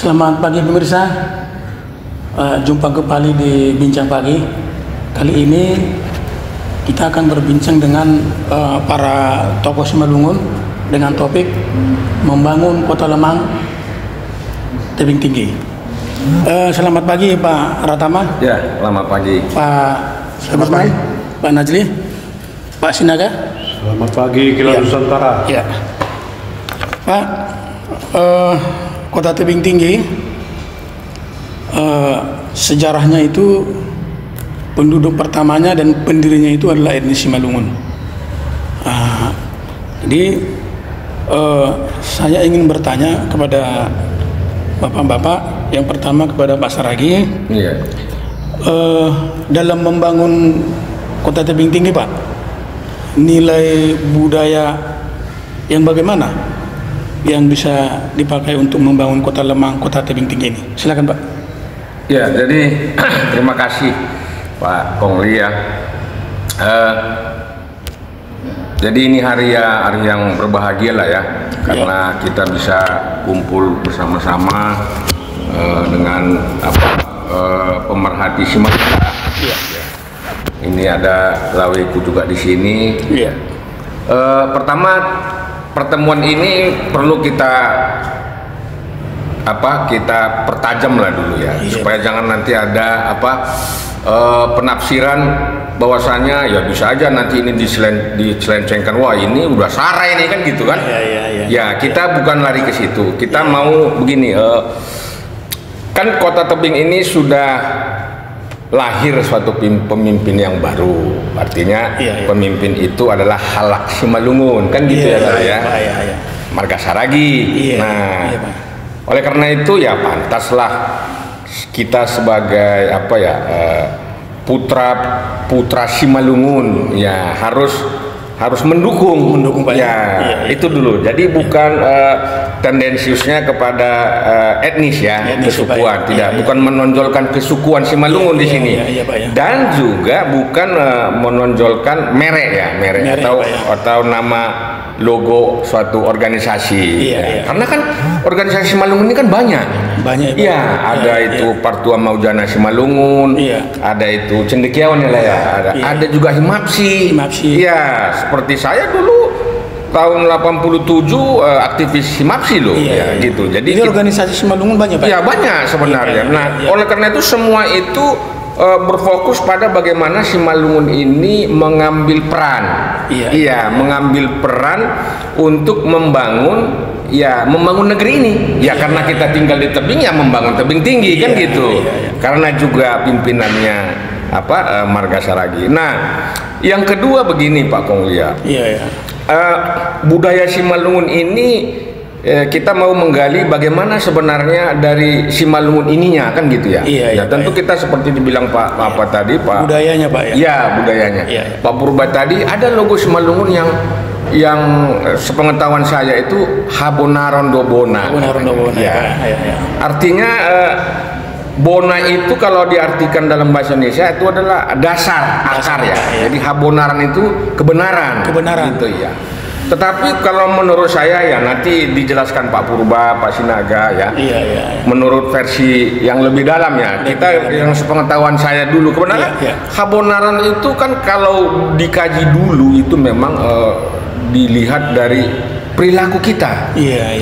Selamat pagi pemirsa, jumpa kembali di Bincang Pagi. Kali ini kita akan berbincang dengan para tokoh Simalungun dengan topik membangun Kota Lemang Tebing Tinggi. Selamat pagi Pak Ratama. Ya, selamat pagi. Pak Sudirman, Pak Najli, Pak Sinaga. Selamat pagi Kilau Nusantara. Ya, Pak, Kota Tebing Tinggi sejarahnya itu penduduk pertamanya dan pendirinya itu adalah etnis Simalungun. Jadi saya ingin bertanya kepada bapak-bapak, yang pertama kepada Pak Saragi. Iya. Dalam membangun Kota Tebing Tinggi, Pak, nilai budaya yang bagaimana yang bisa dipakai untuk membangun Kota Lemang, Kota Tebing Tinggi ini? Silakan, Pak. Ya, jadi terima kasih Pak Kongli ya. Jadi ini hari yang berbahagia lah ya, karena kita bisa kumpul bersama-sama dengan pemerhati Simalungun. Iya. Ini ada laweku juga di sini. Iya. Pertama, pertemuan ini perlu kita pertajam lah dulu ya, supaya jangan nanti ada penafsiran bahwasanya ya bisa aja nanti ini diselencengkan, wah ini udah sara ini kan gitu kan. Ya, kita bukan lari ke situ, kita mau begini, kan Kota Tebing ini sudah lahir suatu pemimpin yang baru, artinya pemimpin itu adalah Halak Simalungun kan gitu ya. Marga Saragi. Oleh karena itu ya pantaslah kita sebagai putra Simalungun ya harus mendukung Pak. Itu dulu. Jadi bukan tendensiusnya kepada etnis ya, kesukuan, bukan menonjolkan kesukuan Simalungun di sini. Dan juga bukan menonjolkan merek atau nama logo suatu organisasi. Karena kan organisasi Simalungun ini kan banyak. Ada itu Partua Maujana Simalungun, ada itu Cendekiawan ada juga Himapsi. Iya, seperti saya dulu tahun 87 aktivis Himapsi loh, gitu. Jadi organisasi Simalungun banyak, Pak? Ya banyak sebenarnya. Oleh karena itu semua itu berfokus pada bagaimana Simalungun ini mengambil peran, mengambil peran untuk membangun negeri ini. Karena kita tinggal di tebing, membangun tebing tinggi kan gitu. Karena juga pimpinannya Marga Saragi. Nah, yang kedua begini Pak Konglia. Budaya Simalungun ini kita mau menggali bagaimana sebenarnya dari Simalungun ininya kan gitu ya. Tentu kita seperti dibilang Pak tadi Pak. Budayanya Pak ya. Ya budayanya. Pak Purba tadi ada logo Simalungun yang sepengetahuan saya itu Habonaron do Bona. Artinya Bona itu kalau diartikan dalam bahasa Indonesia itu adalah dasar, akar ya. Jadi Habonaron itu kebenaran. Gitu ya. Tetapi kalau menurut saya ya nanti dijelaskan Pak Purba, Pak Sinaga ya. Menurut versi yang lebih dalam ya. Yang sepengetahuan saya dulu kebenaran Habonaron itu kan kalau dikaji dulu itu memang dilihat dari perilaku kita.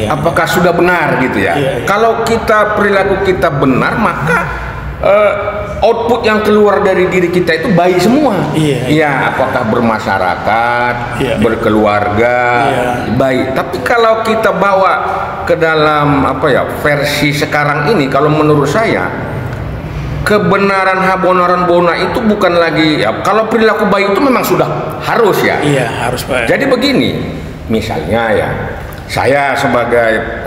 Apakah sudah benar gitu ya. Kalau perilaku kita benar, maka output yang keluar dari diri kita itu baik semua. Apakah bermasyarakat, berkeluarga, baik. Tapi kalau kita bawa ke dalam versi sekarang ini, kalau menurut saya kebenaran Habonaron Bona itu bukan lagi kalau perilaku baik itu memang sudah harus harus Pak. Jadi begini, misalnya ya, saya sebagai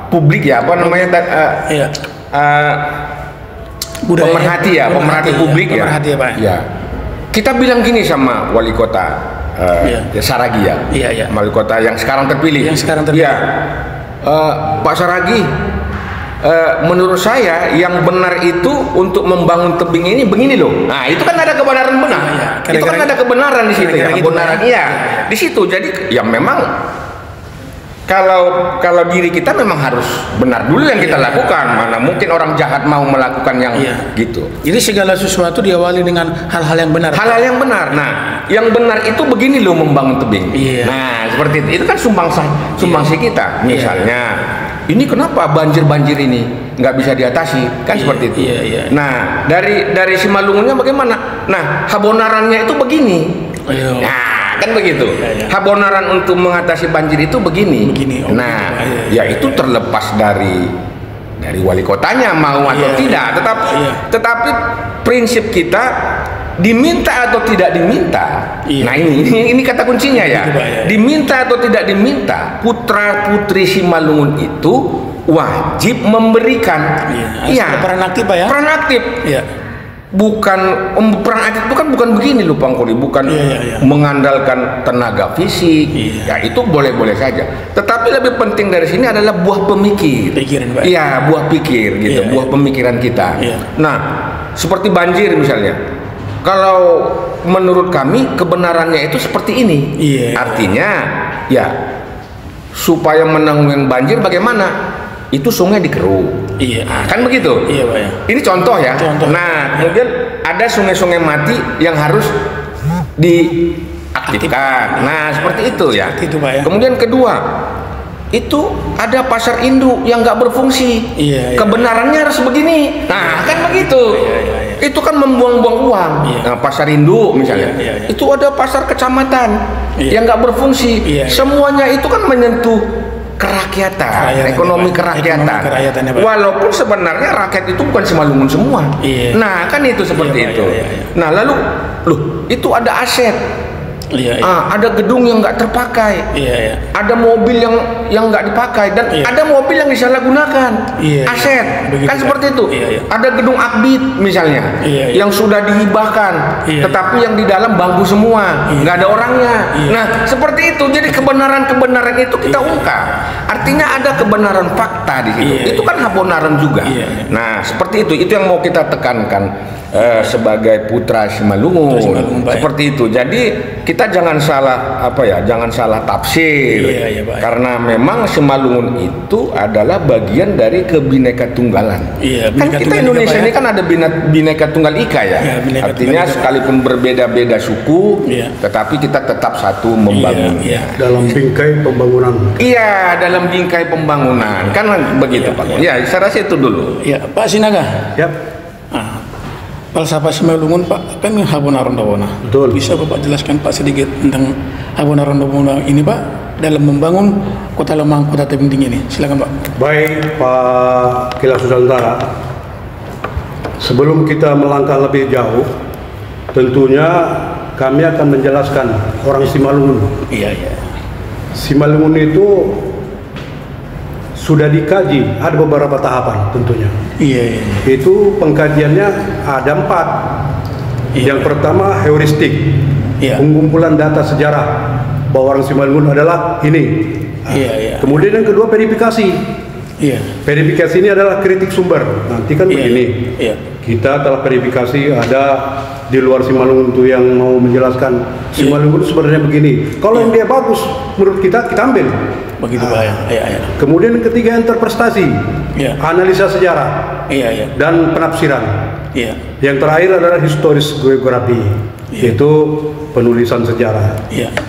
publik pemerhati publik ya. Kita bilang gini sama wali kota Saragi wali kota yang sekarang terpilih. Pak Saragi, menurut saya yang benar itu untuk membangun tebing ini begini loh. Nah, itu kan ada kebenaran benar. itu kan ada kebenaran di situ ya, kebenaran iya di situ. Jadi ya memang kalau diri kita memang harus benar dulu yang kita lakukan. Mana mungkin orang jahat mau melakukan yang gitu. Jadi segala sesuatu diawali dengan hal-hal yang benar. Hal-hal yang benar. Nah, yang benar itu begini loh membangun tebing. Nah, seperti itu kan sumbangsi kita. Misalnya, ini kenapa banjir ini nggak bisa diatasi? Kan seperti itu. Nah, dari Simalungunnya bagaimana? Nah, Habonarannya itu begini. Nah, kan begitu. Habonaran untuk mengatasi banjir itu begini. Nah, ya itu terlepas dari wali kotanya mau atau tidak. Tetapi prinsip kita diminta atau tidak diminta. Nah ini kata kuncinya ya. Diminta atau tidak diminta, putra putri Simalungun itu wajib memberikan. Peran aktif Pak ya. Peran aktif. Bukan peran aktif itu kan bukan begini loh Bang Koli, bukan mengandalkan tenaga fisik. Ya itu boleh-boleh saja. Tetapi lebih penting dari sini adalah buah pikiran, Pak. Iya, buah pikir gitu, buah pemikiran kita. Nah, seperti banjir misalnya. Kalau menurut kami kebenarannya itu seperti ini. Artinya ya supaya menanggulangi banjir bagaimana? Itu sungai dikeruk. Kan begitu. Pak ya. Ini contoh ya. Nah, kemudian ada sungai-sungai mati yang harus diaktifkan. Nah, seperti itu ya. Itu Pak ya. Kemudian kedua, itu ada pasar induk yang nggak berfungsi. Kebenarannya harus begini. Nah, kan begitu. Itu kan membuang-buang uang. Nah, pasar induk misalnya. Itu ada pasar kecamatan yang nggak berfungsi. Semuanya itu kan menyentuh kerakyatan, ekonomi kerakyatan. Walaupun sebenarnya rakyat itu bukan Simalungun semua. Nah, kan itu seperti itu. Nah, lalu itu ada aset. Ada gedung yang nggak terpakai. Ada mobil yang nggak dipakai dan ada mobil yang disalahgunakan. Aset. Begitu, kan seperti itu. Ada gedung Akbit misalnya yang sudah dihibahkan, tetapi yang di dalam bangku semua, nggak ada orangnya. Nah, seperti itu. Jadi kebenaran itu kita ungkap. Artinya ada kebenaran fakta di situ. Itu kan Habonaran juga. Nah, seperti itu. Itu yang mau kita tekankan sebagai putra Simalungun. Seperti itu. Jadi kita jangan salah jangan salah tafsir. Karena memang Simalungun itu adalah bagian dari Kebinekatunggalan. Kan kita Indonesia ini kan ada Bhinneka Tunggal Ika ya. Artinya sekalipun berbeda-beda suku, tetapi kita tetap satu membangun. Dalam bingkai pembangunan. Iya, dalam bingkai pembangunan. Kan begitu Pak. Ya, saya rasa itu dulu. Pak Sinaga. Falsafah Simalungun Pak kan Habonaran Dawona. Betul. Bisa Bapak jelaskan Pak sedikit tentang Habonaran Dawona ini Pak dalam membangun Kota Lemang, Kota Tebing Tinggi ini. Silakan Pak. Baik Pak Kilas Nusantara. Sebelum kita melangkah lebih jauh, tentunya kami akan menjelaskan orang Simalungun. Simalungun itu sudah dikaji, ada beberapa tahapan tentunya. Itu pengkajiannya ada 4. Yang pertama heuristik, pengumpulan data sejarah bahwa orang Simalungun adalah ini. Kemudian yang kedua verifikasi. Verifikasi ini adalah kritik sumber. Nanti kan begini. Kita telah verifikasi ada di luar Simalungun itu yang mau menjelaskan Simalungun sebenarnya begini. Kalau yang dia bagus menurut kita ambil. Begitu Pak ya. Kemudian ketiga interpretasi, analisa sejarah, dan penafsiran. Yang terakhir adalah historis geografi, yaitu penulisan sejarah.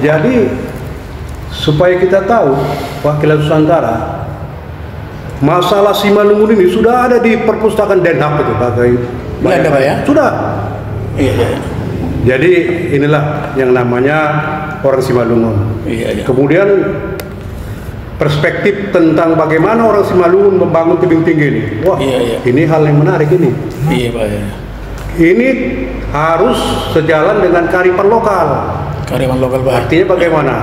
Jadi supaya kita tahu Pak Kilas Nusantara, masalah Simalungun ini sudah ada di perpustakaan Den Haag itu ada Pak ya? Sudah. Jadi inilah yang namanya orang Simalungun. Kemudian perspektif tentang bagaimana orang Simalungun membangun tebing tinggi ini. Wah, ini hal yang menarik ini. Ini harus sejalan dengan kearifan lokal. Pak. Artinya bagaimana?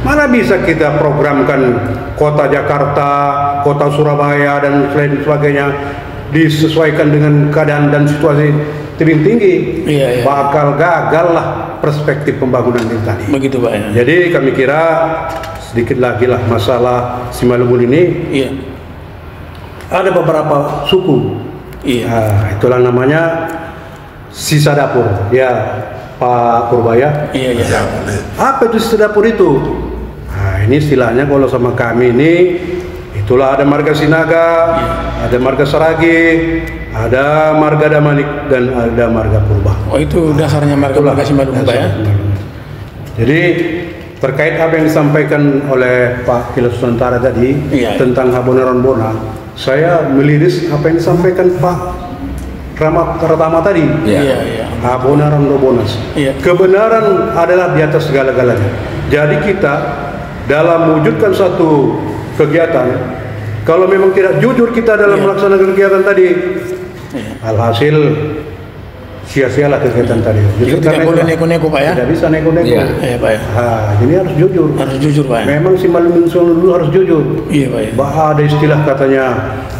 Mana bisa kita programkan kota Jakarta, kota Surabaya dan lain sebagainya disesuaikan dengan keadaan dan situasi tebing tinggi. Bakal gagal lah perspektif pembangunan ini tadi. Begitu Pak ya. Jadi kami kira sedikit lagi lah masalah Simalungun ini. Ada beberapa suku. Itulah namanya sisa dapur. Pak Purbaya? Iya. Apa itu sisa dapur itu? Nah, ini istilahnya kalau sama kami ini, itulah ada marga Sinaga, ada marga Saragi, ada marga Damanik, dan ada marga Purba. Oh, itu dasarnya marga Simalungun, Pak ya? Jadi terkait apa yang disampaikan oleh Pak Kilas Nusantara tadi tentang Habonaron Bona, saya meliris apa yang disampaikan Pak Pratama tadi. Habonaron Bonas. Kebenaran adalah di atas segala-galanya. Jadi kita dalam mewujudkan suatu kegiatan, kalau memang tidak jujur kita dalam melaksanakan kegiatan tadi, alhasil sia-sialah kegiatan tadi. Jadi tidak boleh neko-neko, Pak ya? Tidak bisa neko-neko. Iya, Pak ya. Jadi harus jujur. Harus jujur, Pak ya? Memang si Malungun dulu harus jujur. Iya, Pak ya. Ada istilah katanya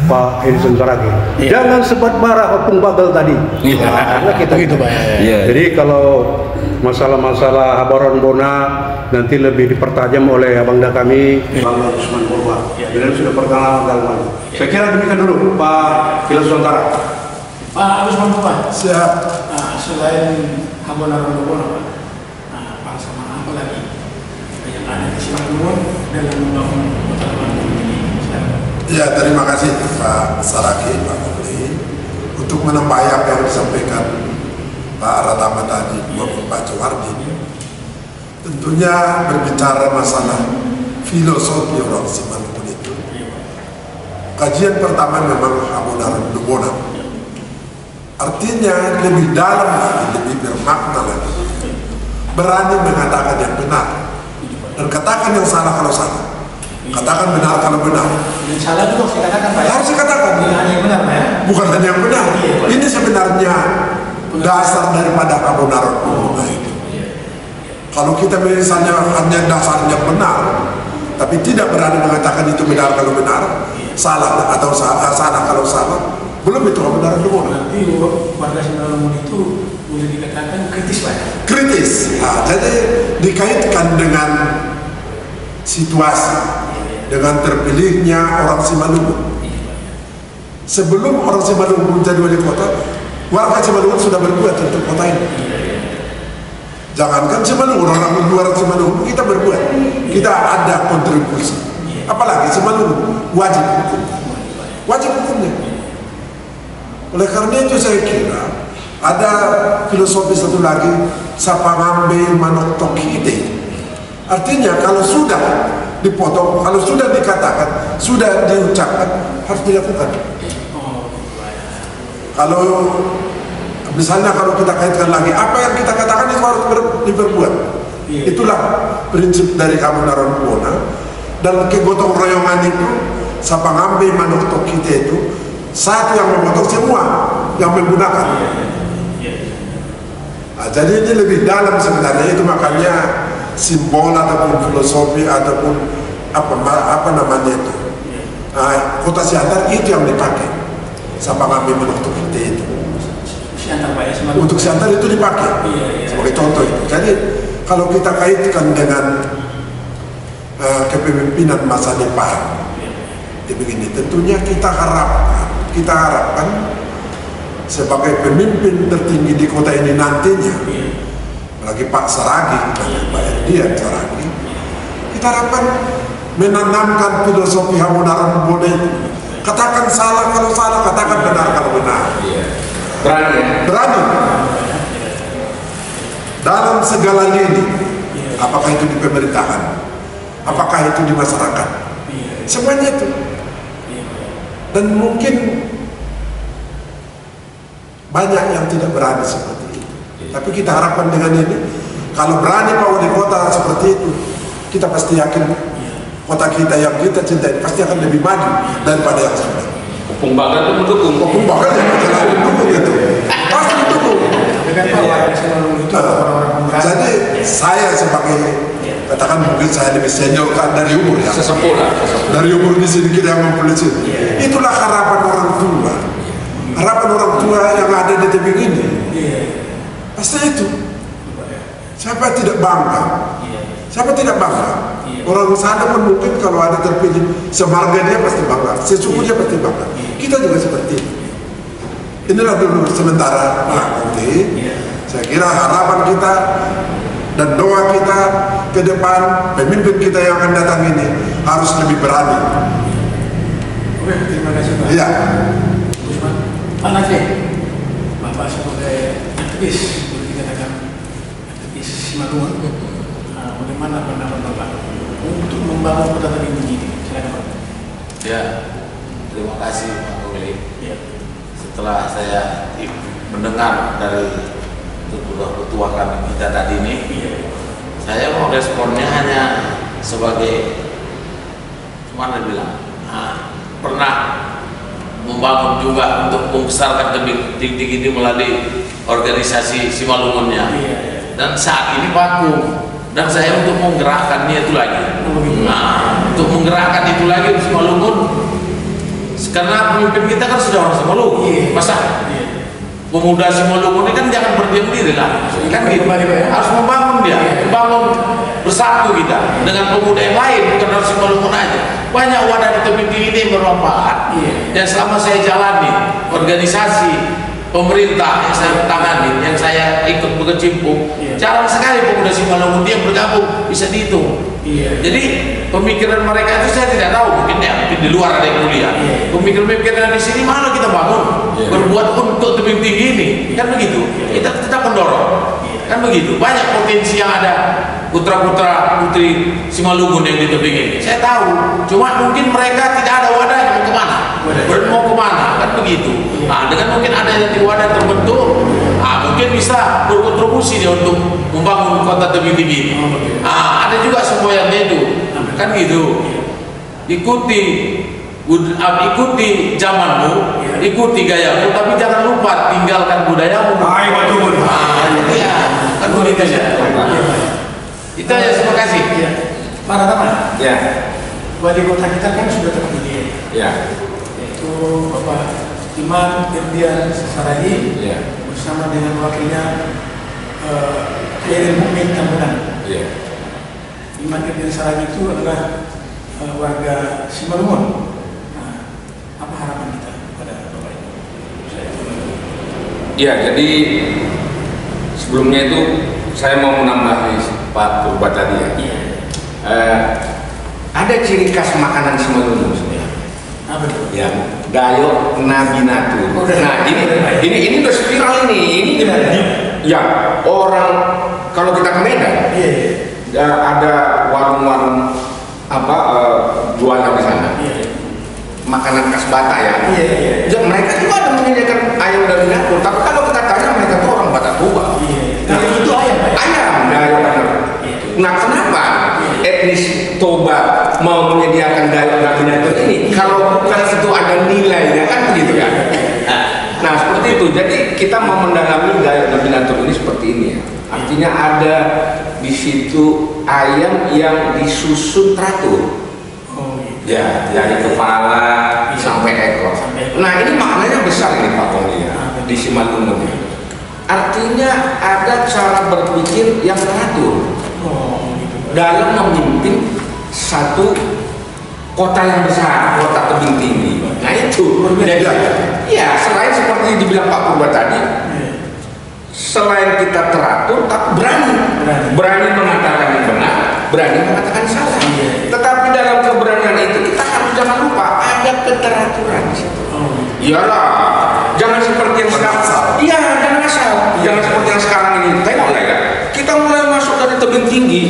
Pak Edison Saragi. Jangan sebat marah opung bagal tadi. Karena kita gitu, Pak ya. Jadi kalau masalah-masalah Habonaron Bona nanti lebih dipertajam oleh abangda kami, Bang Usman Purba. Beliau sudah pengalaman dalam. Saya kira demikian dulu, Pak Kilas Nusantara. Pak Usman Purba. Siap. Selain Habonaron Bona, Pak, sama apa lagi yang ada di Simalungun dalam membangun kota Bandung ini? Ya, terima kasih Pak Saragi, Pak Kuli, untuk menambah apa yang disampaikan Pak Pratama tadi maupun Pak Jawardi. Tentunya berbicara masalah filosofi orang Simalungun itu, kajian pertama memang Habonaron Bona. Artinya lebih dalam lagi, lebih bermakna lagi. Berani mengatakan yang benar dan katakan yang salah kalau salah. Katakan benar kalau benar. Yang salah itu harus dikatakan, Pak. Harus dikatakan. Bukan hanya yang benar, Pak ya? Bukan hanya yang benar. Ini sebenarnya dasar daripada Habonaron Bona itu. Kalau kita misalnya hanya dasarnya benar, tapi tidak berani mengatakan itu benar kalau benar, salah atau salah kalau salah, belum itu Habonaron Bona. Nanti warga Simalungun itu boleh dikatakan kritis, Pak. Kritis. Jadi dikaitkan dengan situasi, dengan terpilihnya orang Simalungun. Sebelum orang Simalungun jadi wali kota, warga Simalungun sudah berbuat untuk kota ini. Jangankan Simalungun, orang luar Simalungun kita berbuat, kita ada kontribusi. Apalagi Simalungun wajib hukum, wajib hukumnya. Oleh karena itu saya kira ada filosofi satu lagi, sapangambe manok tokide. Artinya kalau sudah dipotong, kalau sudah dikatakan, sudah diucapkan, harus dilakukan. Kalau misalnya kalau kita kaitkan lagi, apa yang kita katakan itu harus diperbuat. Itulah prinsip dari Habonaron Bona. Dan kegotong royongan itu, sapangambe manok tokide itu, satu yang memotong semua yang menggunakan. Jadi ini lebih dalam sebenarnya, itu makanya simbol ataupun filosofi ataupun apa namanya itu. Kota Siantar itu yang dipakai. Sapangambe manok tokide itu. Untuk Siantar itu dipakai sebagai contoh itu. Jadi kalau kita kaitkan dengan kepemimpinan masa depan, begini, tentunya kita harapkan sebagai pemimpin tertinggi di kota ini nantinya, lagi Pak Saragi dan Pak Erdian Saragi, kita harapkan menanamkan filosofi Habonaron Bona itu. Katakan salah kalau salah, katakan benar kalau benar. Berani dalam segala lini, apakah itu di pemerintahan, apakah itu di masyarakat, semuanya itu. Dan mungkin banyak yang tidak berani seperti itu. Tapi kita harapkan dengan ini, kalau berani Pak Wali Kota seperti itu, kita pasti yakin kota kita yang kita cintai pasti akan lebih maju daripada yang sebelumnya. Opung Bagal itu mendukung. Opung Bagal yang mendukung itu. Pasti mendukung. Jadi saya sebagai, katakan mungkin saya lebih senior kan dari umur ya. Sesepuh lah. Dari umur di sini kita yang mempolisi. Itulah harapan orang tua. Harapan orang tua yang ada di tebing ini. Pasti itu. Siapa tidak bangga? Siapa tidak bangga? Orang sana pun mungkin kalau ada terpilih semarga dia pasti bangga, sesuku dia pasti bangga. Kita juga seperti itu. Inilah dulu sementara Pak Kunti. Saya kira harapan kita dan doa kita ke depan, pemimpin kita yang akan datang ini harus lebih berani. Oke, terima kasih Pak. Iya. Pak Najib, Bapak sebagai aktivis, boleh dikatakan aktivis Simalungun, bagaimana pendapat Bapak untuk membangun kota Tebing Tinggi ini? Silakan Pak. Ya, terima kasih Pak Pemilik. Ya. Setelah saya mendengar dari ketua kami kita tadi ini, saya mau responnya hanya sebagai mana bilang, pernah membangun juga untuk membesarkan Tebing Tinggi ini melalui organisasi Simalungunnya, dan saat ini vakum, dan saya untuk menggerakkannya itu lagi, untuk menggerakkan itu lagi di Simalungun, karena pemimpin kita kan sudah orang Simalungun, masa pemuda Simalungun ini kan jangan berdiam diri lah, kan gitu, harus membangun dia, membangun bersatu kita dengan pemuda yang lain, bukan harus Simalungun aja. Banyak wadah di Tebing Tinggi ini bermanfaat, dan selama saya jalani organisasi pemerintah yang saya tangani, yang saya ikut berkecimpung, jarang sekali pemuda Simalungun dia bergabung, bisa dihitung. Jadi pemikiran mereka itu saya tidak tahu, mungkin di luar ada yang kuliah. Pemikiran di sini mana kita bangun, berbuat untuk Tebing Tinggi ini, kan begitu. Kita tetap mendorong, kan begitu. Banyak potensi yang ada, putra-putra putri Simalungun yang di tebing ini. Saya tahu, cuma mungkin mereka tidak ada wadahnya, mau kemana? Mau kemana? Kan begitu. Dengan mungkin ada yang wadah terbentuk, mungkin bisa berkontribusi dia untuk membangun kota Tebing Tinggi ini. Ada juga semuanya itu, kan gitu. Ikuti zamanmu, ikuti gayamu, tapi jangan lupa tinggalkan budayamu. Betul. Kan begitu ya. Itu aja, terima kasih. Para teman, wali kota kita kan sudah terpilih, yaitu Bapak Iman Irdian Saragi bersama dengan wakilnya Khairil Mukmin Tambunan. Iman Irdian Saragi itu adalah warga Simalungun. Apa harapan kita kepada Bapak itu? Jadi sebelumnya itu saya mau menambahi Pak Purba tadi ya. Ada ciri khas makanan Simalungun sebenarnya. Apa itu? Gayo Nabinatu. Nah, ini udah viral ini. Orang kalau kita ke Medan, ada warung-warung jualan di sana. Makanan khas Batak ya. Mereka juga ada menyediakan ayam dari dapur, tapi kalau kita tanya mereka tuh orang Batak tua. Itu ayam. Gayo. Nah, kenapa etnis Toba mau menyediakan gayo Nabinatu ini? Kalau bukan itu ada nilainya, kan begitu kan? Nah, seperti itu. Jadi kita mau mendalami gayo Nabinatu ini seperti ini ya. Artinya ada di situ ayam yang disusun teratur. Dari kepala sampai ekor. Nah, ini maknanya besar ini Pak Kongli di Simalungun. Artinya ada cara berpikir yang teratur dalam memimpin satu kota yang besar, kota Tebing Tinggi. Nah itu berbeda. Selain seperti dibilang Pak Purba tadi, selain kita teratur, tapi berani mengatakan yang benar, berani mengatakan salah. Tetapi dalam keberanian itu kita harus jangan lupa ada keteraturan di situ. Jangan seperti yang sekarang. Jangan asal. Jangan seperti yang sekarang ini. Tengok ya, kita mulai masuk dari Tebing Tinggi.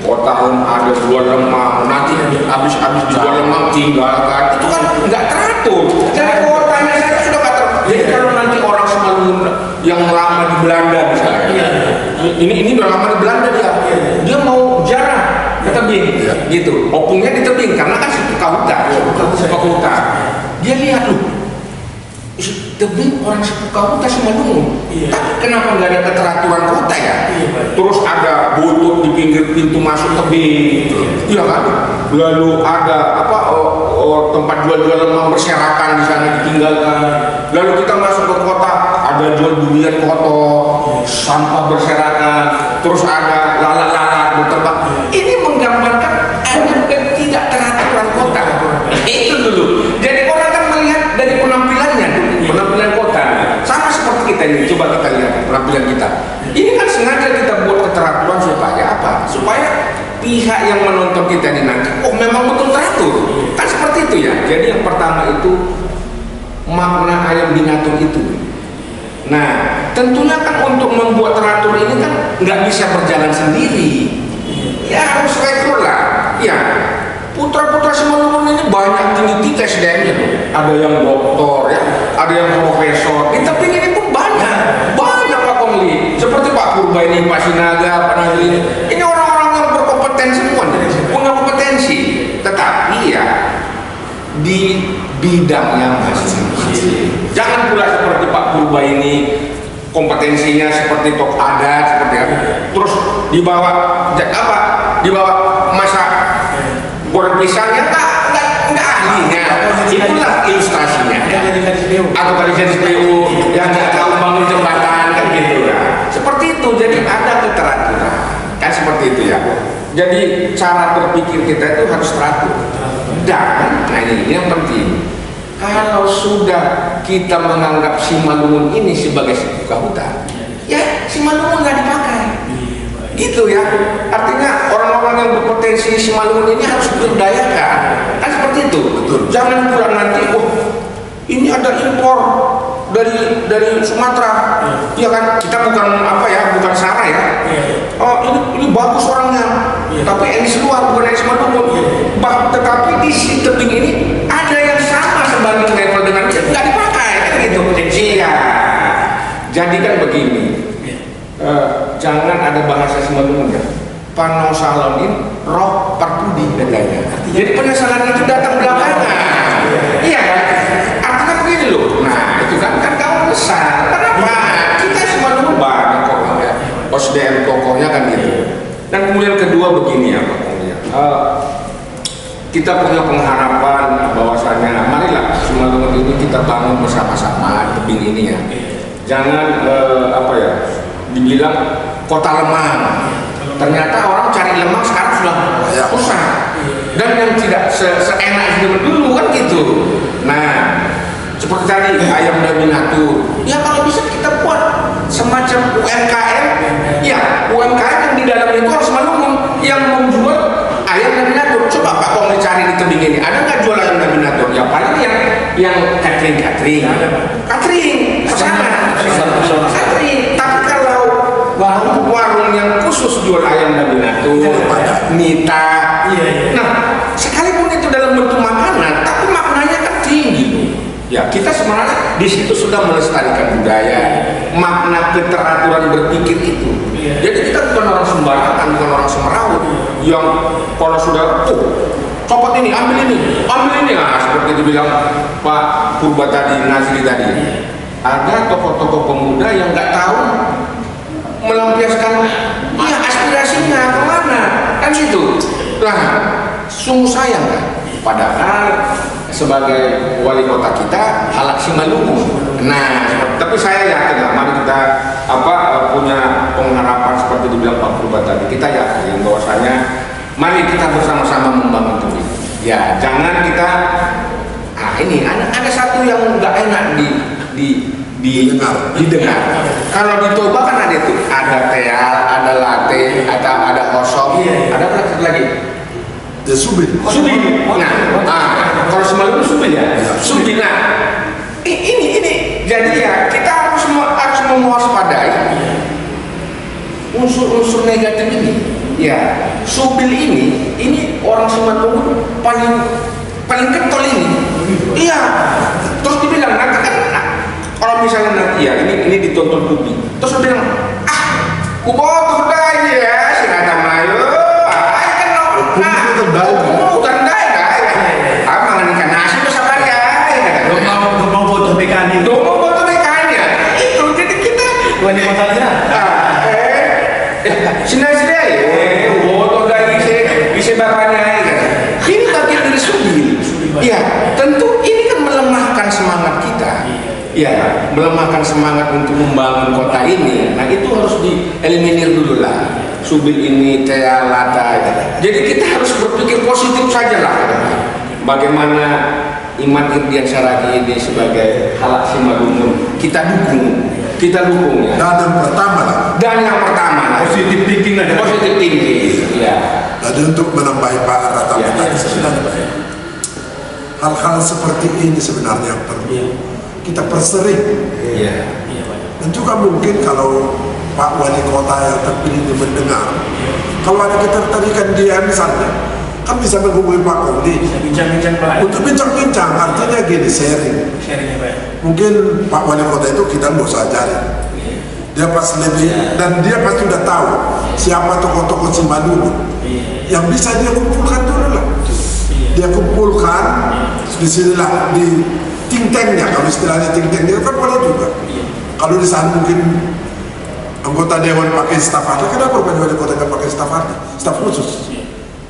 Kota ada dua lemah, nanti habis di dua lemah tinggalkan. Itu kan nggak teratur. Jadi kotanya saya sudah nggak teratur. Jadi kalau nanti orang Simalungun yang lama di Belanda misalnya, ini udah lama di Belanda dia mau jarah ke tebing, gitu. Opungnya di tebing karena kan suka hutan. Dia lihat tebing orang sepuka hutan Simalungun. Tapi kenapa nggak ada keteraturan kota ya? Terus ada butut di pinggir pintu masuk tebing, kan? Lalu ada tempat jual-jual lemang berserakan di sana ditinggalkan. Lalu kita masuk ke kota, ada jual durian kotor, sampah berserakan, terus ada lalat-lalat berterbangan. Ini menggambarkan ada tidak teraturan kota. Itu dulu. Jadi orang kan melihat dari penampilannya, penampilan kota. Sama seperti kita ini. Coba kita lihat penampilan kita. makna ayam binatur itu. Nah, tentunya kan untuk membuat teratur ini kan nggak bisa berjalan sendiri. Ya harus rekrut lah. Ya, putra-putra Simalungun ini banyak tinggi SDM-nya tuh. Ada yang doktor ya, ada yang profesor. Di tebing ini pun banyak Pak Kongli. Seperti Pak Purba ini, Pak Sinaga, Pak Nazri. Ini orang-orang yang berkompetensi semua, punya kompetensi. Tetapi ya di bidangnya masing-masing. Jangan pula seperti Pak Purba ini kompetensinya seperti tok adat seperti apa. Terus dibawa apa? Dibawa masak goreng pisangnya enggak ahlinya. Itulah ilustrasinya. Atau kali jadi PU yang nggak tahu bangun jembatan kan gitu ya. Seperti itu. Jadi ada keteraturan. Kan seperti itu ya. Jadi cara berpikir kita itu harus teratur. Dan nah ini yang penting. Kalau sudah kita menganggap Simalungun ini sebagai buka hutan, ya Simalungun nggak dipakai, gitu ya. Artinya orang-orang yang berpotensi Simalungun ini harus diberdayakan, kan seperti itu. Betul. Jangan pula nanti, ini ada impor dari Sumatera, ya kan? Kita bukan apa ya, bukan Sara ya. Oh ini bagus orangnya, tapi yang luar bukan yang Simalungun. Tetapi di tebing ini ada yang sama sebanding level dengan dia, nggak dipakai kan gitu. Iya. Jadi kan begini, jangan ada bahasa Simalungun ya. Panosalonin roh perpudi katanya. Jadi penyesalan itu datang belakangan. Iya kan? Artinya begini loh. Nah itu kan kamu besar. Kenapa? Kita Simalungun banyak kok ya. SDM tokohnya kan gitu. Dan kemudian kedua begini ya Pak Kongli. Kita punya pengharapan bahwasanya marilah Simalungun ini kita bangun bersama-sama tebing ini ya. Jangan apa ya dibilang kota lemah. Ternyata orang cari lemah sekarang sudah susah. Dan yang tidak seenak dulu kan gitu. Nah seperti tadi ayam dan binatur. Ya kalau bisa kita buat semacam UMKM. Ya UMKM yang di dalam itu harus Simalungun yang menjual ayam dan binatur. Coba Pak Kongli cari di tebing ini, ada nggak jual ayam dan binatur? Ya paling yang catering sama catering. Tapi kalau warung yang khusus jual ayam dan binatur, mita, nah sekalipun itu dalam bentuk makanan, tapi maknanya kan tinggi. Ya kita sebenarnya di situ sudah melestarikan budaya, makna keteraturan berpikir itu. Jadi kita bukan orang sembarangan, bukan orang semeraut yang kalau sudah copot ini, ambil ini, nah seperti dibilang Pak Purba tadi, Nazri tadi. Ada tokoh-tokoh pemuda yang nggak tahu melampiaskan aspirasinya kemana, kan gitu. Nah, sungguh sayang kan. Padahal sebagai wali kota kita halak Simalungun. Nah, tapi saya yakin lah, mari kita punya pengharapan seperti dibilang Pak Purba tadi. Kita yakin bahwasanya mari kita bersama-sama membangun tebing. Ya, jangan kita ini ada satu yang nggak enak didengar. Kalau di Toba kan ada itu, ada teal, ada latte, ada kosong, ada apa lagi? Ya subi. Nah, kalau Simalungun subi ya. Subi. Nah, ini jadi ya kita harus mewaspadai unsur-unsur negatif ini. Ya, subil ini orang Simalungun paling getol ini. Iya. Terus dibilang nanti kan kalau misalnya nanti ya ini ditonton publik. Terus dia bilang, kubotoh dah ya, si Nata Mayo. Wali kotanya. Bisa barangnya. Ini bagian dari subil. Ya, tentu ini kan melemahkan semangat kita. Ya, melemahkan semangat untuk membangun kota ini. Nah, itu harus dieliminir dulu lah. Subil ini, teal, lata. Jadi kita harus berpikir positif saja lah. Bagaimana Iman Irdian Saragi ini sebagai halak Simalungun kita dukung ya. Dan yang pertama lah positif thinking aja. Positif thinking. Ya. Dan untuk menambahi Pak Rata tadi, hal-hal seperti ini sebenarnya perlu kita persering. Dan juga mungkin kalau Pak Wali Kota yang terpilih ini mendengar, kalau ada ketertarikan dia misalnya, kan bisa menghubungi Pak Kodi. Bisa bincang-bincang Pak. Untuk bincang-bincang, artinya gini, sharing. Sharingnya Pak. Mungkin Pak Wali Kota itu kita nggak usah ajarin. Dia pas lebih, dan dia pasti udah tahu siapa tokoh-tokoh Simalungun yang bisa dia kumpulkan dulu lah. Dia kumpulkan di sinilah di think tanknya, kalau istilahnya think tank dia kan boleh juga. Kalau di sana mungkin anggota dewan pakai staf ahli, kenapa Pak Wali Kota nggak pakai staf ahli, staf khusus?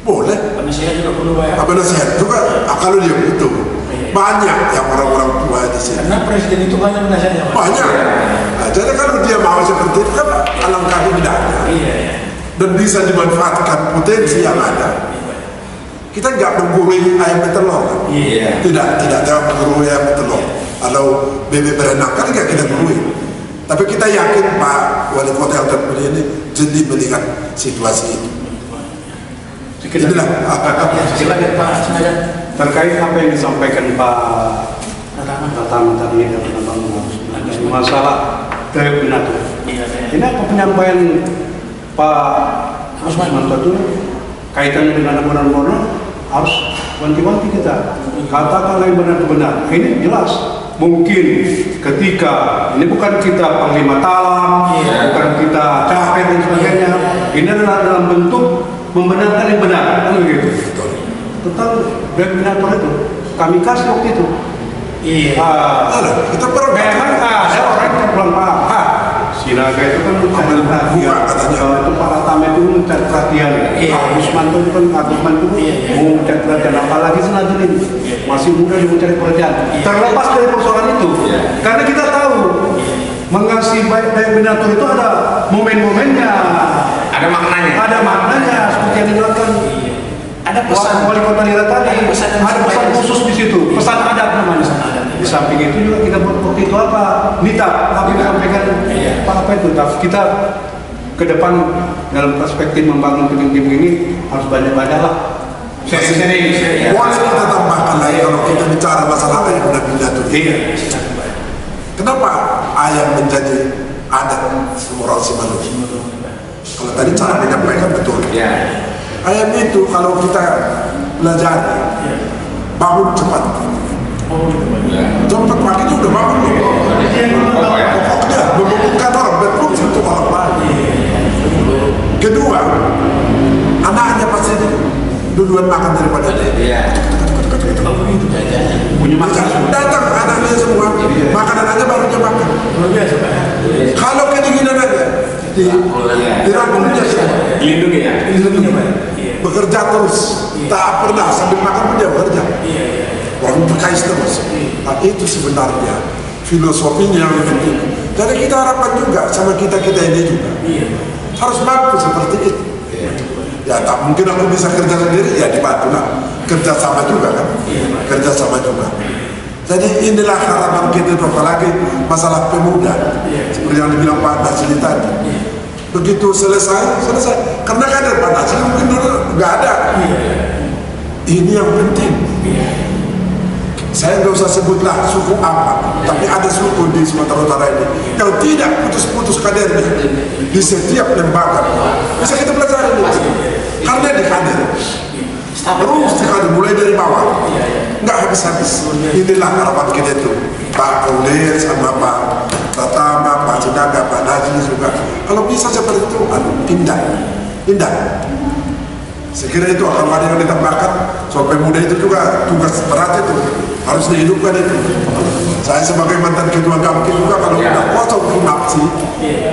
Boleh. Penasihat juga perlu Pak. Penasihat juga, kalau dia butuh. Banyak yang orang-orang tua di sini. Karena presiden itu banyak penasihatnya Pak. Banyak. Nah, jadi kalau dia mau seperti itu kan alangkah indahnya. Dan bisa dimanfaatkan potensi yang ada. Kita nggak menggurui ayam betelor kan? Tidak menggurui ayam betelor. Kalau bebek berenang kan nggak kita gurui. Tapi kita yakin Pak Wali Kota yang terpilih ini jeli melihat situasi itu. Inilah. Terkait apa yang disampaikan Pak Ratama tadi tentang masalah Binatur. Ini apa penyampaian Pak Usmanto itu kaitannya dengan Bono harus wanti-wanti kita. Katakanlah yang benar-benar. Ini jelas. Mungkin ketika ini bukan kita panglima talam, bukan kita capek dan sebagainya. Ini adalah dalam bentuk membenarkan yang benar, kan begitu. Tentang Binatur itu kami kasih waktu itu. Kita pernah memang ada orang yang bilang Pak Sinaga itu kan mencari perhatian. Kalau itu Pak Ratama itu mencari perhatian. Pak Usmanto itu kan mau mencari perhatian. Apalagi Senajan ini masih muda dia mencari perhatian. Terlepas dari persoalan itu, karena kita tahu mengasih baik Binatur itu ada momen-momennya, ada maknanya. Ada maknanya seperti yang dijelaskan. Ada pesan Wali Kota Nira tadi, ada pesan khusus di situ, pesan adat namanya. Di samping itu juga kita buat waktu itu apa? Nita, apa yang disampaikan apa itu? Kita ke depan dalam perspektif membangun tim-tim ini harus banyak-banyak lah. Sering-sering. Boleh kita tambahkan lagi kalau kita bicara masalah ayam dan Binatur. Kenapa ayam menjadi adat semua orang Simalungun? Kalau tadi cara menyampaikan betul. Ayam itu kalau kita belajar bangun cepat. Cepat pagi itu udah bangun loh. Pokoknya membangunkan orang berfungsi untuk orang lain. Kedua, anaknya pasti duluan makan daripada dia. Punya makan. Datang anaknya semua, makanan aja baru dia makan. Kalau kedinginan aja, dirangkulnya semua. Dilindungi ya? Dilindungi Pak. Bekerja terus, tak pernah sambil makan pun dia bekerja. Orang berkais terus. Nah, itu sebenarnya filosofinya yang penting. Jadi kita harapkan juga sama kita ini juga harus mampu seperti itu. Ya tak mungkin aku bisa kerja sendiri, ya dibantu lah. Kerja sama juga kan, kerja sama juga. Jadi inilah harapan kita, apalagi masalah pemuda seperti yang dibilang Pak Nasri tadi. Begitu selesai. Karena kader Pak Nasri mungkin dulu nggak ada. Ini yang penting. Saya nggak usah sebutlah suku apa, tapi ada suku di Sumatera Utara ini yang tidak putus-putus kadernya di setiap lembaga. Bisa kita pelajari ini, karena di kader terus di kader mulai dari bawah, nggak habis-habis. Inilah harapan kita itu, Pak Kaulir sama Pak Ratama, Pak Sinaga, Pak Nasri juga. Kalau bisa seperti itu, indah. Sekira itu akan ada yang ditambahkan. Soal pemuda itu juga tugas berat itu harus dihidupkan itu. Saya sebagai mantan ketua Gamki juga kalau udah kosong nafsi,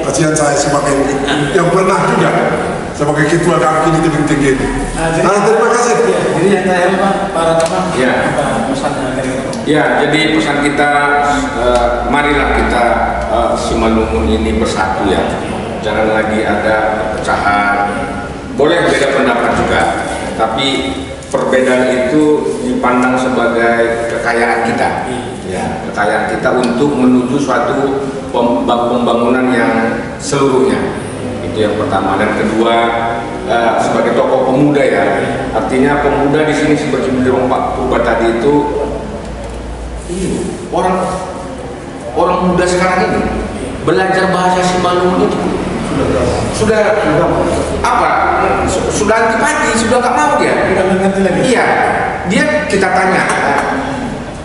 kasihan saya sebagai yang pernah juga sebagai ketua Gamki di tebing tinggi ini. Nah, terima kasih. Jadi yang terakhir Pak Ratama, pesan dari jadi pesan kita, marilah kita Simalungun ini bersatu ya. Jangan lagi ada perpecahan. Boleh beda pendapat juga, tapi perbedaan itu dipandang sebagai kekayaan kita, kekayaan kita untuk menuju suatu pembangunan yang seluruhnya. Itu yang pertama. Dan kedua, sebagai tokoh pemuda ya, artinya pemuda di sini seperti yang Pak Purba tadi itu orang muda sekarang ini belajar bahasa Simalungun itu sudah apa? Sudah antipati, sudah nggak mau dia. Iya, dia kita tanya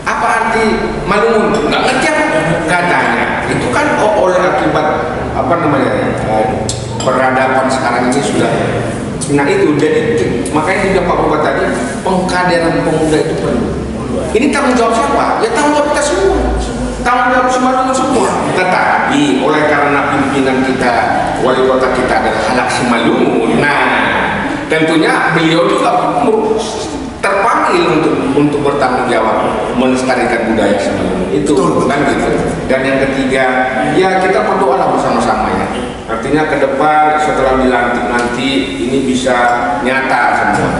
apa arti Malungun, nggak ngerti apa katanya. Itu kan oleh akibat apa namanya peradaban sekarang ini sudah. Nah itu jadi makanya juga Pak Bupati tadi pengkaderan pemuda itu perlu. Ini tanggung jawab siapa? Ya tanggung jawab kita semua. Tanggung jawab Simalungun semua. Tetapi oleh karena pimpinan kita, wali kota kita adalah anak Simalungun, nah tentunya beliau juga terpanggil untuk bertanggung jawab melestarikan budaya Simalungun. Itu kan gitu. Dan yang ketiga, ya kita berdoalah bersama-sama ya. Artinya ke depan setelah dilantik nanti ini bisa nyata semua.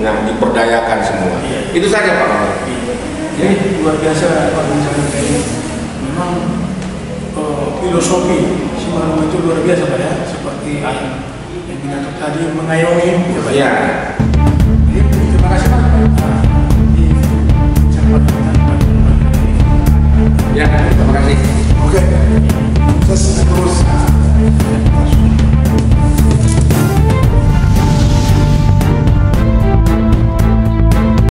Nah, diperdayakan semua. Itu saja Pak. Jadi luar biasa Pak Gonzaga ini. Memang filosofi Simalungun itu luar biasa Pak ya. Seperti yang pidato tadi mengayomi ya Pak. Iya. Terima kasih Pak. Ya, terima kasih. Oke. Terus